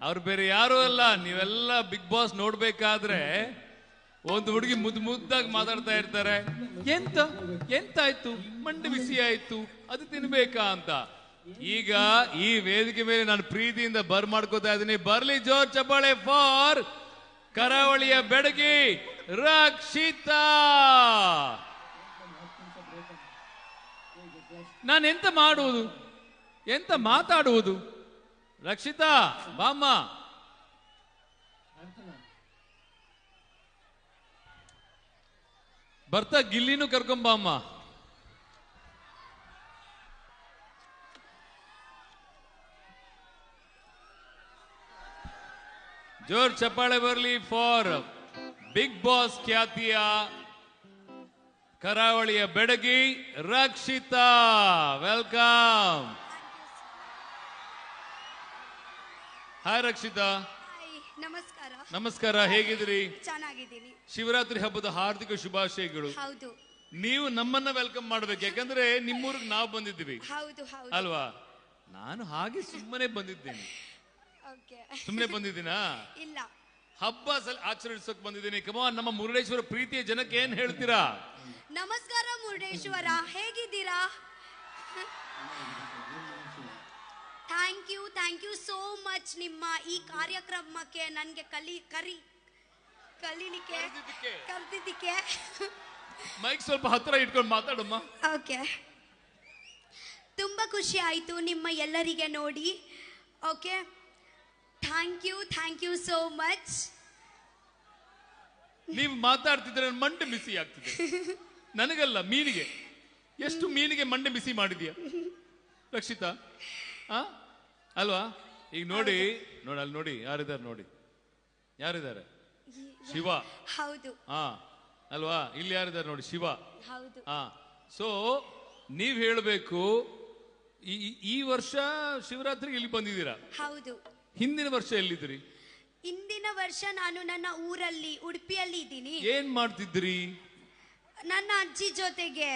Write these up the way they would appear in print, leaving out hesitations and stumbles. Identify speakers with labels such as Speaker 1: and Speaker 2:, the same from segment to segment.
Speaker 1: ಅವ್ರು ಬೇರೆ ಯಾರು ಅಲ್ಲ. ನೀವೆಲ್ಲ ಬಿಗ್ ಬಾಸ್ ನೋಡ್ಬೇಕಾದ್ರೆ ಒಂದು ಹುಡುಗಿ ಮುದ್ದಾಗಿ ಮಾತಾಡ್ತಾ ಇರ್ತಾರೆ. ಎಂತಾಯ್ತು, ಮಂಡಿ ಬಿಸಿ ಆಯ್ತು, ಅದು ತಿನ್ಬೇಕಾ ಅಂತ. ಈಗ ಈ ವೇದಿಕೆ ಮೇಲೆ ನಾನು ಪ್ರೀತಿಯಿಂದ ಮಾಡ್ಕೋತಾ ಇದ್ದೀನಿ. ಬರ್ಲಿ ಜೋರ್ ಚಪ್ಪಾಳೆ ಫಾರ್ ಕರಾವಳಿಯ ಬೆಡಗಿ ರಕ್ಷಿತಾ. ನಾನೆಂತ ಮಾಡುವುದು, ಎಂತ ಮಾತಾಡುವುದು? ರಕ್ಷಿತಾ ಬಾಮ್ಮ. ಬರ್ತಾ ಗಿಲ್ಲಿನೂ ಕರ್ಕೊಂಬಮ್ಮ. ಜೋರ್ ಚಪ್ಪಾಳೆ ಬರಲಿ ಫಾರ್ ಬಿಗ್ ಬಾಸ್ ಖ್ಯಾತಿಯ ಕರಾವಳಿಯ ಬೆಡಗಿ ರಕ್ಷಿತಾ. ವೆಲ್ಕಮ್. ಹಾಯ್ ರಕ್ಷಿತಾ.
Speaker 2: ನಮಸ್ಕಾರ.
Speaker 1: ನಮಸ್ಕಾರ, ಹೇಗಿದ್ದೀರಿ?
Speaker 2: ಚೆನ್ನಾಗಿದ್ದೀನಿ.
Speaker 1: ಶಿವರಾತ್ರಿ ಹಬ್ಬದ ಹಾರ್ದಿಕ ಶುಭಾಶಯಗಳು.
Speaker 2: ಹೌದು.
Speaker 1: ನೀವು ನಮ್ಮನ್ನ ವೆಲ್ಕಮ್ ಮಾಡ್ಬೇಕು, ಯಾಕಂದ್ರೆ ನಿಮ್ಮೂರಿಗೆ ನಾವು ಬಂದಿದ್ದೀವಿ.
Speaker 2: ಹೌದು ಹೌದು
Speaker 1: ಅಲ್ವಾ? ನಾನು ಹಾಗೆ ಸುಮ್ಮನೆ ಬಂದಿದ್ದೇನೆ.
Speaker 2: ಓಕೆ.
Speaker 1: ಸುಮ್ಮನೆ ಬಂದಿದ್ದೀನಾ?
Speaker 2: ಇಲ್ಲ,
Speaker 1: ಹಬ್ಬ ಆಚರಿಸೋಕೆ ಬಂದಿದ್ದೀನಿ. ಕಮಾನ್, ನಮ್ಮ ಮುರುಡೇಶ್ವರ ಪ್ರೀತಿಯ ಜನಕ್ಕೆ ಏನ್ ಹೇಳ್ತೀರಾ?
Speaker 2: ನಮಸ್ಕಾರ ಮುರುಡೇಶ್ವರ, ಹೇಗಿದ್ದೀರಾ? ಥ್ಯಾಂಕ್ ಯು ಸೋ ಮಚ್ ನಿಮ್ಮ ಈ ಕಾರ್ಯಕ್ರಮಕ್ಕೆ ನನಗೆ ಕಲೀಲಿಕ್ಕೆ ಕರೆದಿದ್ದಕ್ಕೆ.
Speaker 1: ಮೈಕ್ ಸ್ವಲ್ಪ ಹತ್ರ ಇಟ್ಕೊಂಡು ಮಾತಾಡಮ್ಮ.
Speaker 2: ಓಕೆ. ತುಂಬಾ ಖುಷಿ ಆಯ್ತು ನಿಮ್ಮ ಎಲ್ಲರಿಗೆ ನೋಡಿ. Okay, thank you so much.
Speaker 1: ನೀವು ಮಾತಾಡ್ತಿದ್ರೆ ಮಂಡೆ ಬಿಸಿ ಆಗ್ತಿದೆ. ನನಗಲ್ಲ, ಮೀನಿಗೆ. ಎಷ್ಟು ಮೀನಿಗೆ ಮಂಡೆ ಬಿಸಿ ಮಾಡಿದ್ಯಾ ರಕ್ಷಿತಾ? ಅಲ್ವಾ? ಈಗ ನೋಡಿ ಅಲ್ಲಿ ನೋಡಿ, ಯಾರಿದ್ದಾರೆ ನೋಡಿ, ಯಾರಿದ್ದಾರೆ? ಶಿವ.
Speaker 2: ಹೌದು.
Speaker 1: ಅಲ್ವಾ? ಇಲ್ಲಿ ಯಾರಿದ್ದಾರೆ ನೋಡಿ, ಶಿವ.
Speaker 2: ಹೌದು.
Speaker 1: ಸೊ ನೀವ್ ಹೇಳ್ಬೇಕು, ಈ ವರ್ಷ ಶಿವರಾತ್ರಿಗೆ ಇಲ್ಲಿ ಬಂದಿದ್ದೀರಾ?
Speaker 2: ಹೌದು.
Speaker 1: ಹಿಂದಿನ ವರ್ಷ ಎಲ್ಲಿದ್ದೀರಿ?
Speaker 2: ಹಿಂದಿನ ವರ್ಷ ನಾನು ನನ್ನ ಊರಲ್ಲಿ ಉಡುಪಿಯಲ್ಲಿ ಇದ್ದೀನಿ.
Speaker 1: ಏನ್ ಮಾಡ್ತಿದ್ರಿ?
Speaker 2: ನನ್ನ ಅಜ್ಜಿ ಜೊತೆಗೆ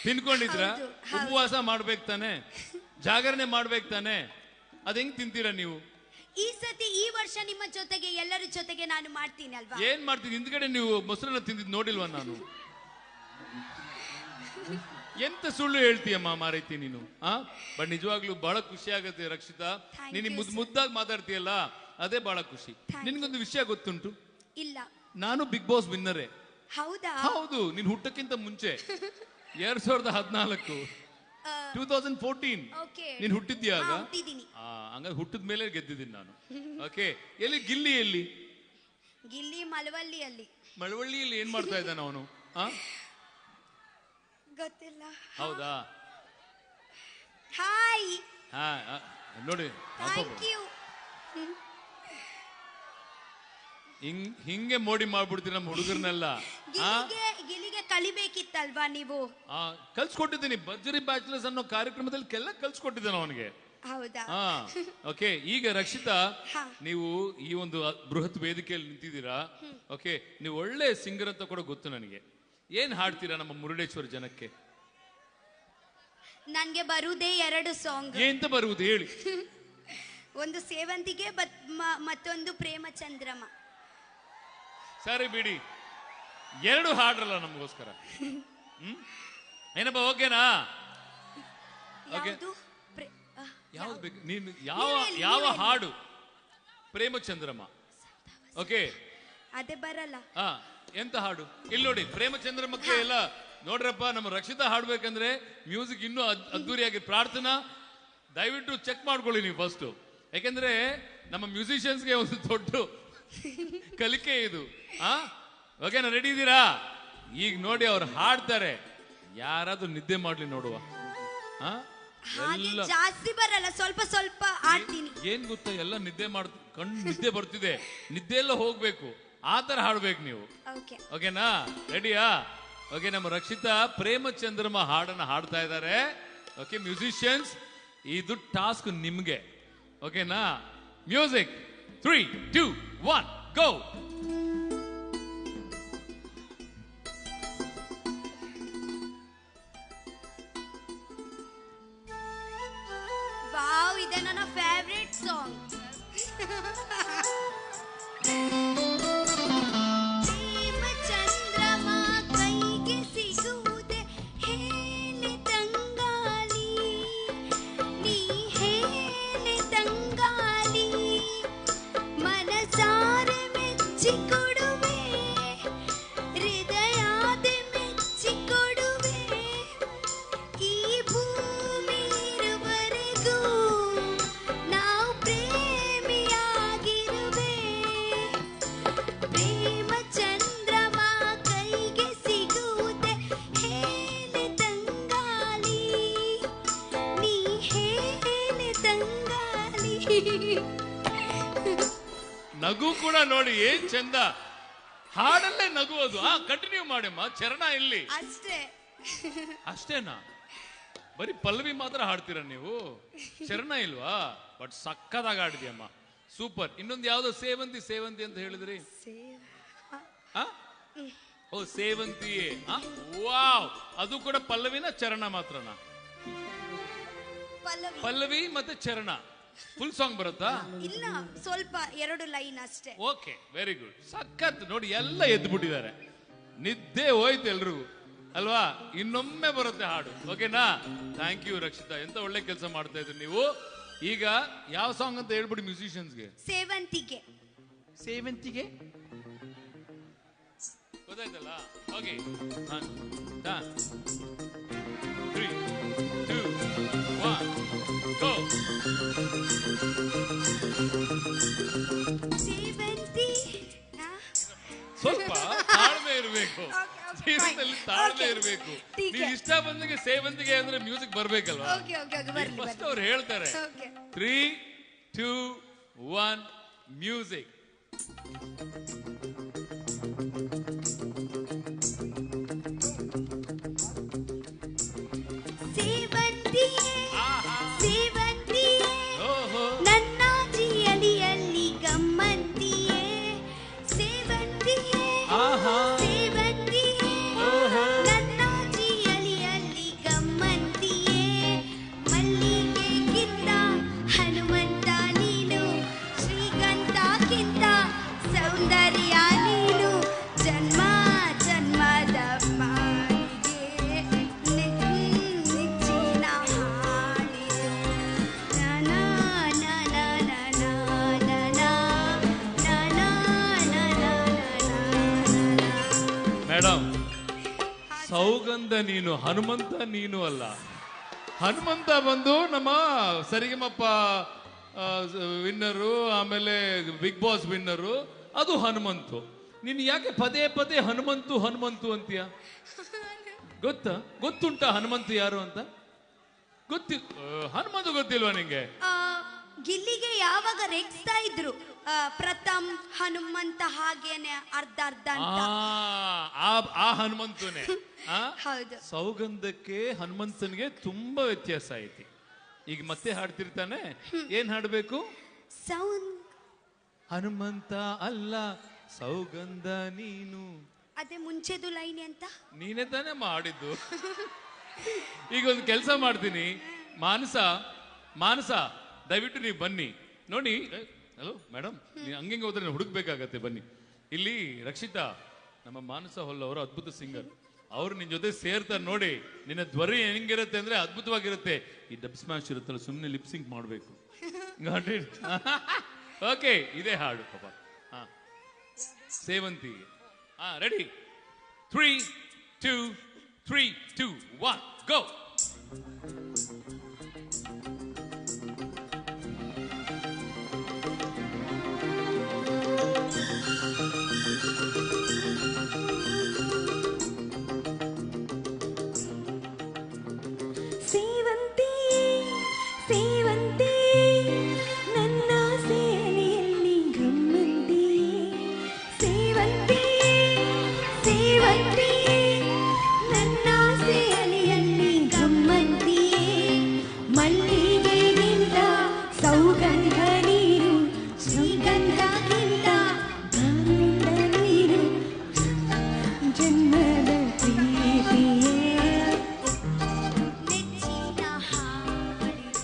Speaker 1: ತಿನ್ಕೊಂಡಿದ್ರ? ಉಪವಾಸ ಮಾಡ್ಬೇಕು ತಾನೆ, ಜಾಗರಣೆ ಮಾಡ್ಬೇಕು ತಾನೆ, ಅದ್ ಹೆಂಗ್ ತಿಂತೀರಾ ನೀವು?
Speaker 2: ಈ ವರ್ಷ ನಿಮ್ಮ ಜೊತೆಗೆ, ಎಲ್ಲರ ಜೊತೆಗೆ ನಾನು ಮಾಡ್ತೀನಿ ಅಲ್ವಾ?
Speaker 1: ಏನ್ ಮಾಡ್ತೀನಿ? ಹಿಂದ್ಗಡೆ ನೀವು ಮೊಸರನ್ನ ತಿಂದಿದ್ ನೋಡಿಲ್ವಾ ನಾನು? ಎಂತ ಸುಳ್ಳು ಹೇಳ್ತೀಯಮ್ಮ ಮಾರೈತಿ ನೀನು. ಬಟ್ ನಿಜವಾಗ್ಲೂ ಬಹಳ ಖುಷಿ ಆಗತ್ತೆ ರಕ್ಷಿತಾ. ನೀನು ಮುದ್ದಾಗಿ ಮಾತಾಡ್ತೀಯಲ್ಲ, ಅದೇ ಬಹಳ ಖುಷಿ. ನಿನ್ಗೊಂದು ವಿಷಯ ಗೊತ್ತುಂಟು?
Speaker 2: ಇಲ್ಲ.
Speaker 1: ನಾನು ಬಿಗ್ ಬಾಸ್ ವಿನ್ನರೇ.
Speaker 2: ಹೌದಾ?
Speaker 1: ಹೌದು. ನೀನ್ ಹುಟ್ಟಕ್ಕಿಂತ ಮುಂಚೆ 2014 2014 ನೀನ್ ಹುಟ್ಟಿದ್ಯಾಗ? ಹಂಗಾಗಿ ಹುಟ್ಟಿದ ಮೇಲೆ ಗೆದ್ದಿದ್ದೀನಿ ನಾನು. ಓಕೆ. ಎಲ್ಲಿ ಗಿಲ್ಲಿ ಮಳವಳ್ಳಿಯಲ್ಲಿ ಏನ್ ಮಾಡ್ತಾ ಇದ್ದಾನ ಅವನು?
Speaker 2: ಗೊತ್ತಿಲ್ಲ.
Speaker 1: ಹೌದಾ?
Speaker 2: ಹಾಯ್.
Speaker 1: ನೋಡಿ, ಹಿಂಗೆ ಮೋಡಿ ಮಾಡ್ಬಿಡ್ತೀರಿ ನಮ್ಮ ಹುಡುಗರನ್ನೆಲ್ಲ.
Speaker 2: ಗಿಲಿಗೆ ಕಲಿಬೇಕಿತ್ತಲ್ವಾ ನೀವು?
Speaker 1: ಕಲ್ಸ್ಕೊಟ್ಟಿದ್ದೀನಿ. ಭರ್ಜರಿ ಬ್ಯಾಚುಲರ್ಸ್ ಅನ್ನೋ ಕಾರ್ಯಕ್ರಮದಲ್ಲಿ ಕಲ್ಸ್ಕೊಟ್ಟಿದ್ದೇನೆ ಅವನಿಗೆ.
Speaker 2: ಹೌದಾ?
Speaker 1: ಓಕೆ. ಈಗ ರಕ್ಷಿತಾ, ನೀವು ಈ ಒಂದು ಬೃಹತ್ ವೇದಿಕೆಯಲ್ಲಿ ನಿಂತಿದ್ದೀರಾ. ಓಕೆ, ನೀವು ಒಳ್ಳೆ ಸಿಂಗರ್ ಅಂತ ಕೂಡ ಗೊತ್ತು ನನಗೆ. ಏನ್ ಹಾಡ್ತೀರಾ ನಮ್ಮ ಮುರುಡೇಶ್ವರ ಜನಕ್ಕೆ?
Speaker 2: ನನ್ಗೆ ಬರುವುದೇ 2 ಸಾಂಗ್.
Speaker 1: ಎಂತ ಬರುವುದು ಹೇಳಿ?
Speaker 2: ಒಂದು ಸೇವಂತಿಗೆ, ಮತ್ತೊಂದು ಪ್ರೇಮ ಚಂದ್ರಮ.
Speaker 1: ಸರಿ ಬಿಡಿ, 2 ಹಾಡ್ರಲ್ಲ ನಮಗೋಸ್ಕರ. ಏನಪ್ಪ, ಓಕೆನಾ? ಯಾವ್ದು ಬೇಕು ನೀನು? ಯಾವ ಹಾಡು? ಪ್ರೇಮ ಚಂದ್ರಮ. ಓಕೆ,
Speaker 2: ಅದೇ ಬರಲ್ಲ.
Speaker 1: ಎಂತ ಹಾಡು? ಇಲ್ಲಿ ನೋಡಿ, ಪ್ರೇಮ ಚಂದ್ರಮಕ್ಕೆ ಎಲ್ಲ ನೋಡ್ರಪ್ಪ. ನಮ್ಮ ರಕ್ಷಿತಾ ಹಾಡ್ಬೇಕಂದ್ರೆ ಮ್ಯೂಸಿಕ್ ಇನ್ನೂ ಅದ್ದೂರಿಯಾಗಿ. ಪ್ರಾರ್ಥನಾ, ದಯವಿಟ್ಟು ಚೆಕ್ ಮಾಡ್ಕೊಳ್ಳಿ ನೀವು ಫಸ್ಟ್. ಯಾಕೆಂದ್ರೆ ನಮ್ಮ ಮ್ಯೂಸಿಷಿಯನ್ಸ್ಗೆ ಒಂದು ದೊಡ್ಡ ಕಲಿಕೆ ಇದು. ಓಕೆನಾ? ರೆಡಿ ಇದ್ದೀರಾ? ಈಗ ನೋಡಿ, ಅವ್ರು ಹಾಡ್ತಾರೆ. ಯಾರಾದ್ರೂ ನಿದ್ದೆ ಮಾಡ್ಲಿ ನೋಡುವ.
Speaker 2: ಜಾಸ್ತಿ ಬರಲ್ಲ, ಸ್ವಲ್ಪ ಸ್ವಲ್ಪ ಆಡ್ತೀನಿ.
Speaker 1: ಏನ್ ಗೊತ್ತಾ, ಎಲ್ಲ ನಿದ್ದೆ ಬರ್ತಿದೆ, ನಿದ್ದೆ ಎಲ್ಲ ಹೋಗ್ಬೇಕು. ಆ ತರ ಹಾಡ್ಬೇಕು ನೀವು. ಓಕೆನಾ? ರೆಡಿಯಾ? ಓಕೆ. ನಮ್ಮ ರಕ್ಷಿತಾ ಪ್ರೇಮ ಚಂದ್ರಮ ಹಾಡನ್ನ ಹಾಡ್ತಾ ಇದ್ದಾರೆ. ಓಕೆ ಮ್ಯೂಸಿಷಿಯನ್ಸ್, ಇದು ಟಾಸ್ಕ್ ನಿಮ್ಗೆ. ಓಕೆನಾ? ಮ್ಯೂಸಿಕ್ 3, 2, 1 ಗೋ.
Speaker 2: ಇದೆ ನನ್ನ ಫೇವರೇಟ್ ಸಾಂಗ್. ಪ್ರೇಮ ಚಂದ್ರಮ ಕೈಗೆ ಸಿಗುವುದೇ ಹೇಳಿ ತಂಗಾಲಿ, ನೀ ಹೇಳಿ ತಂಗಾಲಿ, ಮನಸಾರೆ ಮೆಚ್ಚಿಕೊಡುವೆ, ಹೃದಯಾದೆ ಮೆಚ್ಚಿಕೊಡುವೆ, ಈ ಭೂಮಿ ಇರುವರೆಗೂ ನಾವು ಪ್ರೇಮಿಯಾಗಿರುವೆ. ಪ್ರೇಮ ಚಂದ್ರಮ ಕೈಗೆ ಸಿಗುವುದೇ ಹೇಳಿ ತಂಗಾಲಿ, ನೀ ಹೇಳಿ ತಂಗಾಲಿ.
Speaker 1: ನಗು ಕೂಡ ನೋಡಿ ಏನ್ ಚಂದ, ಹಾಡಲ್ಲೇ ನಗುವುದು. ಕಂಟಿನ್ಯೂ ಮಾಡಮ್ಮ, ಚರಣ ಇಲ್ಲಿ
Speaker 2: ಅಷ್ಟೇ.
Speaker 1: ಅಷ್ಟೇನಾ? ಬರೀ ಪಲ್ಲವಿ ಮಾತ್ರ ಹಾಡ್ತೀರಾ ನೀವು, ಚರಣ ಇಲ್ವಾ? ಬಟ್ ಸಕ್ಕದಾಗ ಹಾಡಿದ್ಯಮ್ಮ, ಸೂಪರ್. ಇನ್ನೊಂದು ಯಾವ್ದೋ ಸೇವಂತಿ ಸೇವಂತಿ ಅಂತ ಹೇಳಿದ್ರಿ. ಆ? ಓ ಸೇವಂತಿಯೇ, ವಾವ್. ಅದು ಕೂಡ ಪಲ್ಲವಿನ ಚರಣ ಮಾತ್ರನಾ?
Speaker 2: ಪಲ್ಲವಿ
Speaker 1: ಪಲ್ಲವಿ ಮತ್ತೆ ಚರಣ ಫುಲ್ ಸಾಂಗ್ ಬರುತ್ತಾ?
Speaker 2: ಇಲ್ಲ, ಸ್ವಲ್ಪ 2 ಲೈನ್ ಅಷ್ಟೇ.
Speaker 1: Okay, very good. ಸಖತ್. ನೋಡಿ ಎಲ್ಲ ಎದ್ದು ಬಿಟ್ಟಿದ್ದಾರೆ, ನಿದ್ದೆ ಹೋಯ್ತು ಎಲ್ರಿಗೂ ಅಲ್ವಾ? ಇನ್ನೊಮ್ಮೆ ಬರುತ್ತೆ ಹಾಡು. ಓಕೆನಾ? ಥ್ಯಾಂಕ್ ಯು ರಕ್ಷಿತಾ, ಎಂತ ಒಳ್ಳೆ ಕೆಲಸ ಮಾಡ್ತಾ ಇದ್ರಿ ನೀವು. ಈಗ ಯಾವ ಸಾಂಗ್ ಅಂತ ಹೇಳ್ಬಿಡಿ ಮ್ಯೂಸಿಷಿಯನ್ಸ್ಗೆ.
Speaker 2: ಸೇವಂತಿಗೆ.
Speaker 1: ಸೇವಂತಿಗೆ ಗೊತ್ತಾಯ್ತಲ್ಲ? ಓಕೆ, 3, 2, 1 ಗೋ.
Speaker 2: ಸೇವಂತಿ.
Speaker 1: ಸ್ವಲ್ಪ ತಾಳ್ಮೆ ಇರಬೇಕು, ಜೀವನದಲ್ಲಿ ತಾಳ್ಮೆ ಇರಬೇಕು. ನೀವು ಇಷ್ಟ ಬಂದಿಗೆ ಸೇವಂತಿಗೆ ಅಂದ್ರೆ ಮ್ಯೂಸಿಕ್ ಬರ್ಬೇಕಲ್ವಾ? ಫಸ್ಟ್ ಅವ್ರು ಹೇಳ್ತಾರೆ. 3, 2, 1 ಮ್ಯೂಸಿಕ್.
Speaker 2: ಸೇವಂತಿಯೇ ಸೇವಂತಿಯೇ ನನ್ನ ಜಿಯಲಿಯಲ್ಲಿ ಗಮ್ಮಂತಿಯೇ, ಸೇವಂತಿಯೇ ಸೇವಂತಿಯೇ ನನ್ನ ಜಿಯಲಿಯಲ್ಲಿ ಗಮ್ಮಂತಿಯೇ, ಮಲ್ಲಿಗೆಗಿಂತ ಹನುಮಂತ ನೀನು, ಶ್ರೀಗಂಧಕ್ಕಿಂತ ಸೌಂದರ್ಯ ನೀನು, ಜನ್ಮ ಜನ್ಮದ ಮಾರಿಗೆ ನೆಚ್ಚಿನ ಹಾಡಿದು. ನಾ ನಾ ನಾ ನಾ ನಾ ನಾ ನಾ ನಾ ನಾ ನಾ ನಾ ನಾ.
Speaker 1: ಮೇಡಮ್, ಸೌಗಂಧ ನೀನು, ಹನುಮಂತ ನೀನು ಅಲ್ಲ. ಹನುಮಂತ ಬಂದು ನಮ್ಮ ಸರಿಗಮಪ್ಪ ವಿನ್ನರು, ಆಮೇಲೆ ಬಿಗ್ ಬಾಸ್ ವಿನ್ನರು, ಅದು ಹನುಮಂತು. ನೀನು ಯಾಕೆ ಪದೇ ಪದೇ ಹನುಮಂತು ಹನುಮಂತು ಅಂತೀಯ? ಗೊತ್ತುಂಟಾ ಹನುಮಂತು ಯಾರು ಅಂತ? ಹನುಮಂತು ಗೊತ್ತಿಲ್ವಾ ನಿಂಗೆ?
Speaker 2: ಗಿಲ್ಲಿಗೆ ಯಾವಾಗ ರೇಗಿಸ್ತಾ ಇದ್ರು, ಪ್ರಥಮ್ ಹನುಮಂತ ಹಾಗೇನೆ ಅರ್ಧ ಅರ್ಧ ಅಂತ.
Speaker 1: ಆ ಹನುಮಂತನೇ.
Speaker 2: ಹೌದು.
Speaker 1: ಸೌಗಂಧಕ್ಕೆ ಹನುಮಂತನಿಗೆ ತುಂಬಾ ವ್ಯತ್ಯಾಸ ಐತಿ. ಈಗ ಮತ್ತೆ ಹಾಡ್ತಿರ್ತಾನೆ, ಏನ್ ಹಾಡ್ಬೇಕು? ಹನುಮಂತ ಅಲ್ಲ ಸೌಗಂಧ ನೀನು.
Speaker 2: ಅದೇ ಮುಂಚೆದು ಲೈನ್ ಅಂತ
Speaker 1: ನೀನೇ ತಾನೇ ಮಾಡಿದ್ದು. ಈಗ ಒಂದು ಕೆಲಸ ಮಾಡ್ತೀನಿ, ಮಾನಸ ದಯವಿಟ್ಟು ನೀವು ಬನ್ನಿ ನೋಡಿ. ಹಲೋ ಮೇಡಮ್, ನೀವು ಹಂಗೆ ಹೋದ್ರೆ ಹುಡುಕ್ಬೇಕಾಗತ್ತೆ, ಬನ್ನಿ ಇಲ್ಲಿ. ರಕ್ಷಿತಾ, ನಮ್ಮ ಮಾನಸ ಹೊಲ್ ಅವರು ಅದ್ಭುತ ಸಿಂಗರ್, ಅವ್ರು ನಿನ್ ಜೊತೆ ಸೇರ್ತಾರೆ ನೋಡಿ. ನಿನ್ನ ಧ್ವನಿ ಹೆಂಗಿರುತ್ತೆ ಅಂದ್ರೆ ಅದ್ಭುತವಾಗಿರುತ್ತೆ. ಈ ಡಬ್ ಸ್ಮ್ಯಾಶ್ ಇರುತ್ತಲ್ಲ, ಸುಮ್ಮನೆ ಲಿಪ್ಸಿಂಕ್ ಮಾಡ್ಬೇಕು. ಓಕೆ, ಇದೇ ಹಾಡು ಪಾಪ. ಸೇವಂತಿಗೆ. ರೆಡಿ? 3, 2, 3, 2, 1 ಗೋ.
Speaker 2: ಸೇವಂತಿ ಸೇವಂತಿ ನನ್ನ ಸೇನೆಯಲ್ಲಿ ಗಮ್ಮಂತಿ, ಸೇವಂತಿ ಸೇವಂತಿ ನನ್ನ ಸೇನೆಯಲ್ಲಿ ಗಮ್ಮಂತಿ, ಮಲ್ಲಿಗೆಗಿಂತ ಸೌಗಂಧ ನೀರು, ಶ್ರೀಗಂಧಕ್ಕಿಂತ ಗಾಂಧ ನೀರು, ಜನ್ಮದ ಪ್ರೀತಿಯೇ ನೆಚ್ಚಿನ ಹಾಡಿದು.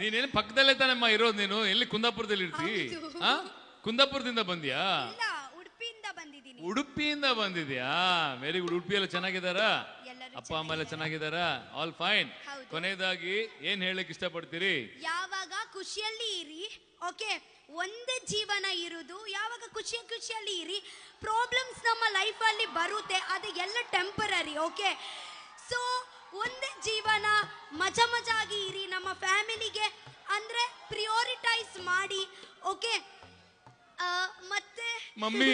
Speaker 1: ನೀನೇನು ಪಕ್ಕದಲ್ಲೇ ತಾನಮ್ಮ ಇರೋದು, ನೀನು ಎಲ್ಲಿ ಕುಂದಾಪುರದಲ್ಲಿ ಇರ್ತಿ?
Speaker 2: ಹೌದು.
Speaker 1: ಆ ಕುಂದಾಪುರದಿಂದ ಬಂದ್ಯಾ?
Speaker 2: ಇಲ್ಲ, ಉಡುಪಿಯಿಂದ ಬಂದಿದ್ದೀನಿ.
Speaker 1: ಉಡುಪಿಯಿಂದ ಬಂದಿದ್ಯಾ? Very good. ಉಡುಪಿ ಎಲ್ಲ ಚೆನ್ನಾಗಿದಾರಾ?
Speaker 2: ಎಲ್ಲರೂ
Speaker 1: ಅಪ್ಪ ಅಮ್ಮ ಎಲ್ಲ ಚೆನ್ನಾಗಿದಾರಾ? All fine.
Speaker 2: ಹೌದು.
Speaker 1: ಕೊನೆಯದಾಗಿ ಏನ್ ಹೇಳಕ್ ಇಷ್ಟಪಡ್ತೀರಿ?
Speaker 2: ಯಾವಾಗ ಖುಷಿಯಲ್ಲಿ ಇರಿ, ಓಕೆ? ಒಂದೇ ಜೀವನ ಇರುವುದು, ಯಾವಾಗ ಖುಷಿಯಲ್ಲಿ ಇರಿ. ಪ್ರಾಬ್ಲಮ್ಸ್ ನಮ್ಮ ಲೈಫ್ ಅಲ್ಲಿ ಬರುತ್ತೆ, ಅದು ಎಲ್ಲ ಟೆಂಪರರಿ, ಓಕೆ? ಸೊ ಒಂದೇ ಜೀವನ, ಮಜಾಗಿ ಇರಿ. ನಮ್ಮ ಫ್ಯಾಮಿಲಿಗೆ ಅಂದ್ರೆ ಪ್ರಿಯೋರಿಟೈಸ್ ಮಾಡಿ, ಓಕೆ? ಮತ್ತೆ
Speaker 1: ಮಮ್ಮಿ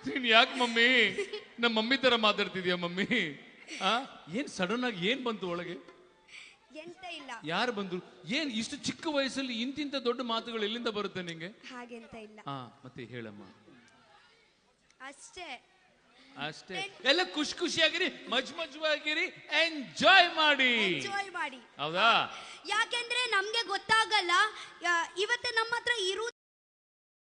Speaker 1: ನೀನ್ ಯಾಕೆ ಮಮ್ಮಿ ನಮ್ಮ ಮಮ್ಮಿ ತರ ಮಾತಾಡ್ತಿದ್ಯಾ ಮಮ್ಮಿ? ಏನ್ ಸಡನ್ ಆಗಿ ಏನ್ ಬಂತು ಒಳಗೆ?
Speaker 2: ಎಂತ ಇಲ್ಲ,
Speaker 1: ಯಾರು ಬಂದ್ರು? ಏನ್ ಇಷ್ಟು ಚಿಕ್ಕ ವಯಸ್ಸಲ್ಲಿ ಇಂತಿಂತ ದೊಡ್ಡ ಮಾತುಗಳು ಎಲ್ಲಿಂದ ಬರುತ್ತೆ ನಿಂಗೆ?
Speaker 2: ಹಾಗೆಂತ ಇಲ್ಲ,
Speaker 1: ಮತ್ತೆ ಹೇಳಮ್ಮ.
Speaker 2: ಅಷ್ಟೇ
Speaker 1: ಅಷ್ಟೇ. ಎಲ್ಲ ಖುಷಿಯಾಗಿರಿ, ಮಜವಾಗಿರಿ, ಎಂಜಾಯ್ ಮಾಡಿ.
Speaker 2: ಎಂಜಾಯ್ ಮಾಡಿ.
Speaker 1: ಹೌದಾ?
Speaker 2: ಯಾಕೆಂದ್ರೆ ನಮ್ಗೆ ಗೊತ್ತಾಗಲ್ಲ ಇವತ್ತು ನಮ್ಮ ಹತ್ರ ಇರು